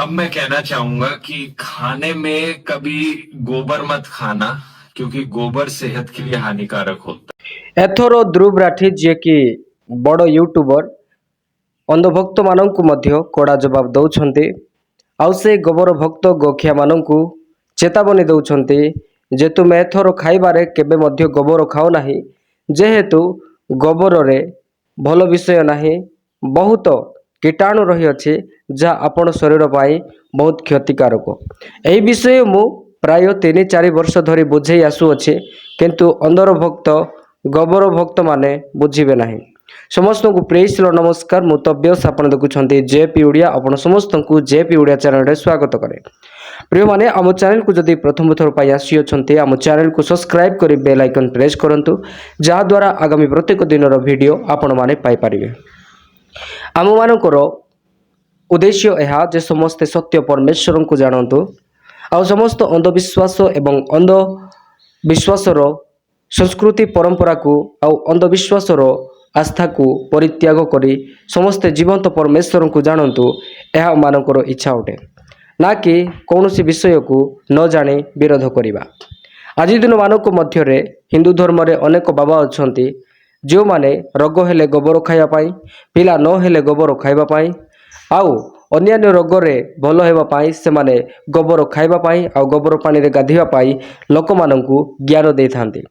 अब मैं कहना चाहूंगा कि खाने में कभी गोबर मत खाना, क्योंकि गोबर सेहत के लिए हानिकारक होता एथर ध्रुव राठी जी कि बड़ यूट्यूबर अंधभक्त मानू कड़ा जवाब दौरान आउ से गोबर भक्त गोखिया मानू चेतावनी दौरान जे तुम एथर खाइबारे केबे मध्य गोबर खाओ नाही, जेहेतु गोबर रे भल विषय नाही, बहुत कीटाणु रही अच्छे जहाँ आपण शरीर पाई बहुत क्षतिकारक। यही विषय मु प्राय 3-4 वर्ष धरी बुझे आसुअछे, किंतु अंधर भक्त गोबर भक्त माने बुझिबे नाही। समस्त को प्रेस नमस्कार, मु तब्यस आप देखुं जेपी ओडिया, आप समस्त को जेपी ओडिया चैनल रे स्वागत करे। प्रिय माने आम चैनल को जदि प्रथम थर पाई आसी अछंती, आम चैनल को सब्सक्राइब करी बेल आइकन प्रेस करंतु, जहाँ द्वारा आगामी प्रत्येक दिन वीडियो आपण माने पाई परिबे। आम मानकर उद्देश्य यह जे समस्ते सत्य परमेश्वर को जानतु, आ समस्त अंधविश्वास एवं अंधविश्वासर संस्कृति परंपरा को आउ अंधविश्वासर आस्था को परित्याग करी समस्ते जीवंत परमेश्वर को जानतु, यह मानकर इच्छा अटे, ना कि कौन विषय को न जानी विरोध करवा। आज दिन मानक मध्य हिंदू धर्म रे अनेक बाबा अछंती जो माने रोग हेले गोबर खाइबा, पिला न हेले गोबर खाइबा, आउ अन्यान्य रोग रे भल हेबा पाई से माने गोबर खाइबा पाई आ गोबर पानी रे गाधीबा पाई लोक मानकु ज्ञान दे थांती,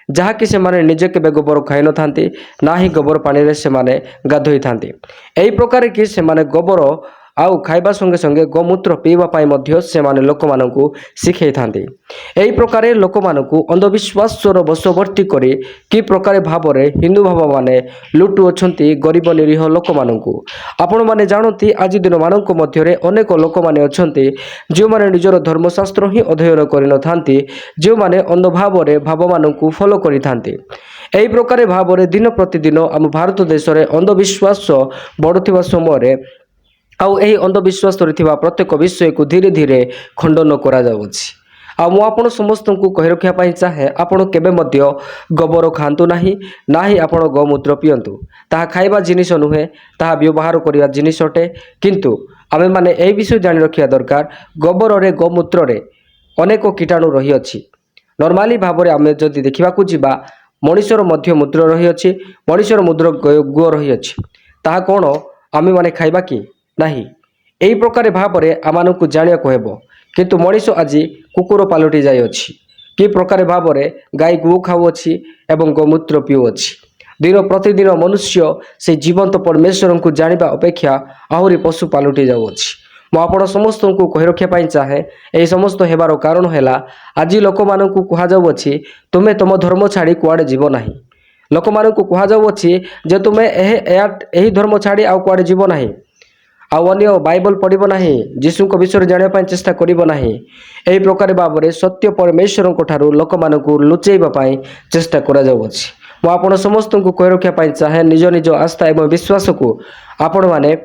जहा कि से माने निजे केबे गोबर खाइ न थांती, ना ही गोबर पानी रे से माने गाधोई थांती। एही प्रकार कि से माने गोबर आउ खाइबा संगे संगे गोमूत्र पीवा पाई मध्य से माने लोक मानकु शिखै थांती। एही प्रकार लोक मानकु अंधविश्वासर बशवर्ती करी कि प्रकार भाव रे हिंदू भाव माने लुटु अछंती गरीब निरीह लोक मानकु। आपण माने जानती आज दिन मानक मध्य अनेक लोक माने अछंती जो माने निजर धर्मशास्त्र ही अध्ययन करि न थांती, जो माने अंध भाव रे भाव मानकु फॉलो करि थांती। एही प्रकार भाव रे दिन प्रतिदिन आम भारत देश रे अंधविश्वास बढ़ुथिबा समय रे आउ एही अंधविश्वास रहिथिबा प्रत्येक विषय को धीरे धीरे खंडन करा जाउछि। आ मु आपण समस्त को कहि रखिया पाई चाहे, आपण केबे मध्य गोबर खांतु नाही, ना ही आपण गोमूत्र पियंतु। ताहा खाइबा जिनिस नुहे, ताहा व्यवहार करिया जिनिस अटे, किंतु आमे माने एही विषय जानि रखिया दरकार गोबर रे गोमूत्र रे अनेक कीटाणु रही अछि। नॉर्मली भाव रे आमे जदि देखिबा को जिबा मनुष्यर मध्य मूत्र रही अछि, मनुष्यर मूत्र गु रही अछि, ताहा कोन आमे माने खाइबा कि नाही। एही प्रकार भाव रे आमानकु जानिया कहबो, किंतु मनीष आज कुकुर पालटी जाय अछि, कि प्रकार भाव रे गाय गु खाउ अछि एवं गोमूत्र पिउ अछि। दिन प्रतिदिन मनुष्य से जीवंत परमेश्वर को जानिबा अपेक्षा आहुरी पशु पालटी जाउ अछि। मु आपण समस्त को कहि रखिया पाई चाहे, एही समस्त हेबार कारण हैला आज लोक मानकु कुहा जाउ अछि तुमे तम धर्म छाड़ी कुआडे जीव नाही। लोक मानकु कुहा जाउ अछि जे तुमे एही धर्म छाड़ी आउ कुआडे जीव नाही, आउ अन्य बाइबल पढ़िब नाही, जीशु को विषय जानिबा पाई चेष्टा करिब नाही। एही प्रकार भाव रे सत्य परमेश्वर को ठारू लोक मानकु लुचेइबा पाई चेष्टा करा जाउ अछि। मु आपण समस्त को कहि रखिया पाई चाहे, निज निज आस्था एवं विश्वास को आपण माने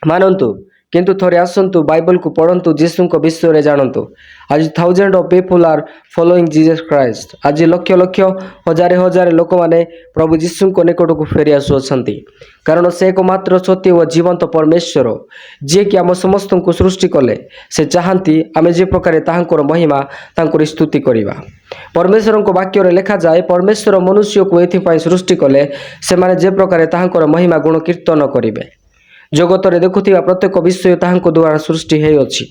मानंतु, किंतु थोड़े आसंतु बाइबल को पढ़ंतु, जीसु को विषय रे जानंतु। आज thousand of people are following Jesus Christ. आज लक्ष लक्ष हजार हजार लोक माने प्रभु जीसु को निकट को फेरी आसु अछंती, कारण से एकमात्र सत्य व जीवंत परमेश्वर जे कि आम समस्त को सृष्टि कले, से चाहती आमे जे प्रकार ताहांकर महिमा तांकर स्तुति करिबा। परमेश्वर को वाक्य रे लिखा जाए, परमेश्वर मनुष्य को एथिपाई सृष्टि कले से माने जे प्रकार ताहांकर महिमा गुण कीर्तन करिवे। जगत रे देखुथिबा प्रत्येक विषय ताहांको द्वारा सृष्टि हे अछि,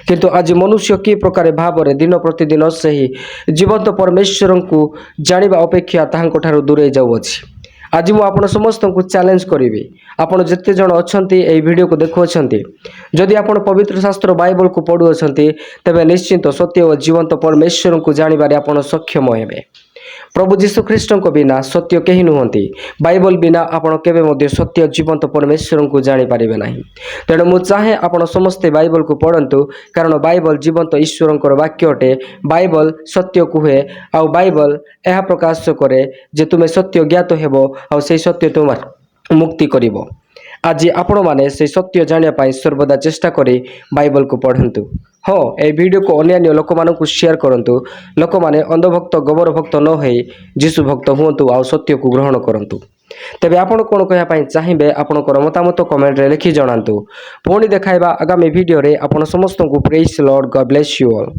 किंतु आज मनुष्य कि प्रकार भाव रे दिन प्रतिदिन सही जीवंत परमेश्वर को जानिबा अपेक्षा ताहांको ठारू दूरे जाउ अछि। आज मु आपण समस्त को चैलेंज करिवि, आपण जते जण अछंती एई वीडियो को देखु अछंती, जदि आपण पवित्र शास्त्र बाइबल को पढु अछंती, तबे निश्चित सत्य व जीवंत परमेश्वर को जानिबारे आपण सक्षम हेबे। प्रभु जीशु ख्रीष्ट को बिना सत्य केही नुहंती, बाइबल बिना आपण केबे मध्ये सत्य जीवंत परमेश्वर को जानि पारिबे नाही। तेणु मु चाहे आपण समस्ते बाइबल को पढ़ंतु, कारण बाइबल जीवंत ईश्वरंकर वाक्य अटे। बाइबल सत्य कुहे, आउ बाइबल यह प्रकाश करे जे तुमे सत्य ज्ञात हेबो, आउ से सत्य तुमार मुक्ति करिवो। आज आपण माने से सत्य जानिया पाई सर्वदा चेष्टा करी बाइबल को पढ़ंतु। हाँ, ए वीडियो को अन्य लोक मानकु शेयर करंतु। लोक माने अंधभक्त गोबर भक्त न होई जीशु भक्त हुंतु, आउ सत्य को ग्रहण करंतु। ତେବେ ଆପଣ କ'ଣ କହିବା ପାଇଁ ଚାହିଁବେ ଆପଣଙ୍କର ମତାମତ କମେଣ୍ଟରେ ଲେଖି ଜଣାନ୍ତୁ। ପୁଣି ଦେଖାଇବା ଆଗାମୀ ଭିଡ଼ିଓରେ। ଆପଣ ସମସ୍ତଙ୍କୁ praise Lord, God bless you all.